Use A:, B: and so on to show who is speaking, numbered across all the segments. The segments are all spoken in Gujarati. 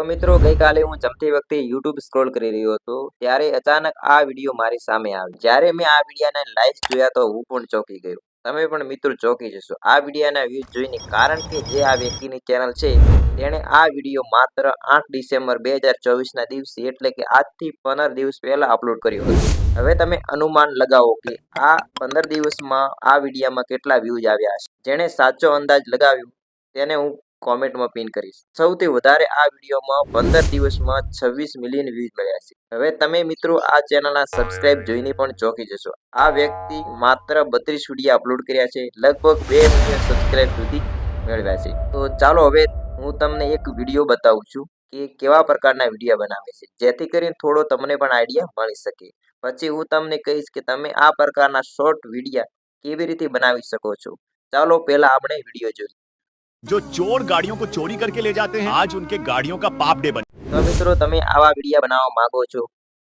A: તો મિત્રો ગઈકાલે હું જમતી વખતે YouTube સ્ક્રોલ કરી રહ્યો હતો ત્યારે અચાનક આ વિડીયો મારી સામે આવ્યો. જ્યારે મેં આ વિડીયોના લાઈક્સ જોયા તો હું પણ ચોંકી ગયો. તમે પણ મિત્રો ચોંકી જશો આ વિડીયોના વ્યૂઝ જોઈને, કારણ કે જે આ વ્યક્તિની ચેનલ છે તેણે આ વિડીયો માત્ર 8 ડિસેમ્બર 2024ના દિવસે એટલે કે આજથી 15 દિવસ પહેલા અપલોડ કર્યો હતો. હવે તમે અનુમાન લગાવો કે આ 15 દિવસમાં આ વિડીયોમાં કેટલા વ્યૂઝ આવ્યા હશે. જેણે સાચો અંદાજ લગાવ્યો તેને હું કોમેન્ટમાં પિન કરીશ. સૌથી વધારે આ વિડીયોમાં 15 દિવસમાં 26 મિલિયન વ્યૂઝ મળ્યા છે. હવે તમે મિત્રો આ ચેનલના સબસ્ક્રાઇબ જોઈને પણ ચોંકી જશો. આ વ્યક્તિ માત્ર 32 વિડીયો અપલોડ કર્યા છે, લગભગ 2 મિલિયન સબસ્ક્રાઇબ સુધી મેળવ્યા છે. તો ચાલો હવે હું તમને એક વિડીયો બતાવું છું કે કેવા પ્રકારના વિડીયો બનાવે છે, જેથી કરીને થોડો તમને પણ આઈડિયા મળી શકે. પછી હું તમને કહીશ કે તમે આ પ્રકારના શોર્ટ વિડીયો કેવી રીતે બનાવી શકો છો. ચાલો પહેલા આપણે વિડીયો જોઈએ.
B: जो चोर गाड़ियों को चोरी करके ले जाते हैं, आज उनके गाड़ियों का पाप डे बने।
A: તો મિત્રો તમે આવા વિડીયો બનાવવા માંગો છો,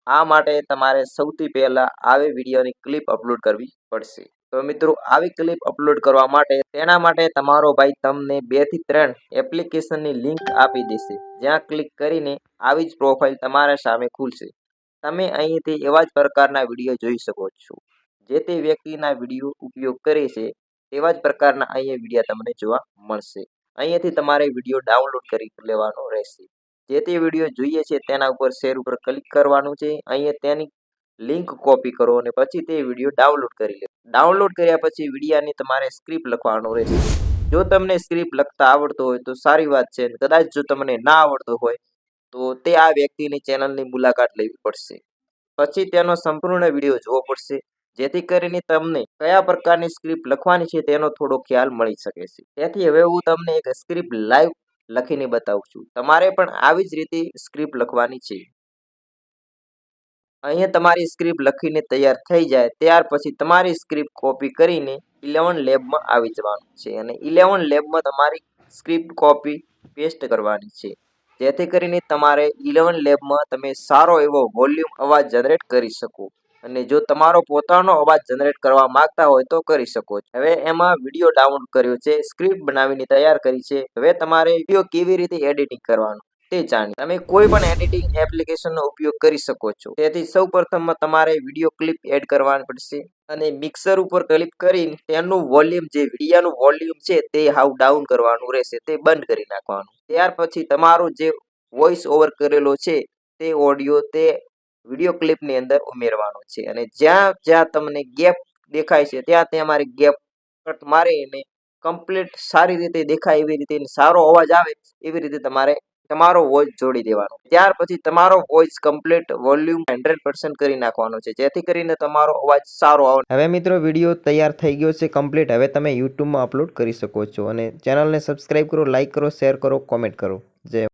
A: આ માટે તમારે સૌથી પહેલા આવી વિડીયોની ક્લિપ અપલોડ કરવી પડશે. તો મિત્રો આવી ક્લિપ અપલોડ કરવા માટે તેના માટે તમારો ભાઈ તમને 2 થી 3 એપ્લિકેશનની લિંક આપી દેશે, જ્યાં ક્લિક કરીને આવી જ પ્રોફાઇલ તમારા સામે ખુલશે. તમે અહીંથી એવા જ પ્રકારના વિડીયો જોઈ શકો છો. જે તે વ્યક્તિના વિડીયો ઉપયોગ કરે છે તેવા જ પ્રકારના અહીંયા વિડીયો તમને જોવા મળશે. અહીંયાથી તમારે વિડીયો ડાઉનલોડ કરી લેવાનો રહેશે. જે તે વિડીયો જોઈએ છે તેના ઉપર શેર ઉપર ક્લિક કરવાનું છે. અહીંયા તેની લિંક કોપી કરો અને પછી તે વિડીયો ડાઉનલોડ કરી લો. ડાઉનલોડ કર્યા પછી વિડીયાની તમારે સ્ક્રિપ્ટ લખવાનું રહેશે. જો તમને સ્ક્રિપ્ટ લખતા આવડતો હોય તો સારી વાત છે. કદાચ જો તમને ના આવડતો હોય તો તે આ વ્યક્તિની ચેનલની મુલાકાત લેવી પડશે. પછી તેનો સંપૂર્ણ વિડીયો જોવો પડશે, જેથી કરીને તમને કયા પ્રકારની સ્ક્રિપ્ટ લખવાની છે તેનો થોડો ખ્યાલ મળી શકે છે. તેથી હવે હું તમને એક સ્ક્રિપ્ટ લાઈવ લખીને બતાવું છું. તમારે પણ આવી જ રીતે સ્ક્રિપ્ટ લખવાની છે. અહીંયા તમારી સ્ક્રિપ્ટ લખીને તૈયાર થઈ જાય ત્યાર પછી તમારી સ્ક્રિપ્ટ કોપી કરીને 11 લેબમાં આવી જવાનું છે અને 11 લેબમાં તમારી સ્ક્રિપ્ટ કોપી પેસ્ટ કરવાની છે, જેથી કરીને તમારે 11 લેબમાં તમે સારો એવો વોલ્યુમ અવાજ જનરેટ કરી શકો. અને જો તમારો પોતાનો અવાજ જનરેટ કરવા માંગતા હોય તો કરી શકો છો. હવે એમાં વિડીયો ડાઉનલોડ કર્યો છે, સ્ક્રિપ્ટ બનાવીને તૈયાર કરી છે. હવે તમારે વિડીયો કેવી રીતે એડિટિંગ કરવાનું તે જાણી તમે કોઈ પણ એડિટિંગ એપ્લિકેશનનો ઉપયોગ કરી શકો છો. તેથી સૌપ્રથમ તમારે વિડીયો ક્લિપ એડ કરવાની પડશે અને મિક્સર ઉપર ક્લિક કરીને તેનું વોલ્યુમ, જે વિડીયોનું વોલ્યુમ છે તે હાવ ડાઉન કરવાનું રહેશે, તે બંધ કરી નાખવાનું. ત્યાર પછી તમારું જે વોઇસ ઓવર કરેલો છે તે ઓડિયો તે વિડીયો ક્લિપની અંદર ઉમેરવાનો છે અને જ્યાં જ્યાં તમને ગેપ દેખાય છે ત્યાં તમારે ગેપ કટ મારીને કમ્પ્લીટ સારી રીતે દેખાય એવી રીતે, સારો અવાજ આવે એવી રીતે તમારે તમારો વોઇસ જોડી દેવાનો. ત્યાર પછી તમારો વોઇસ કમ્પ્લીટ વોલ્યુમ 100% કરી નાખવાનો છે, જેથી કરીને તમારો અવાજ સારો આવે. હવે મિત્રો વિડીયો તૈયાર થઈ ગયો છે કમ્પ્લીટ. હવે તમે યુટ્યુબમાં અપલોડ કરી શકો છો અને ચેનલને સબસ્ક્રાઇબ કરો, લાઈક કરો, શેર કરો, કોમેન્ટ કરો. જય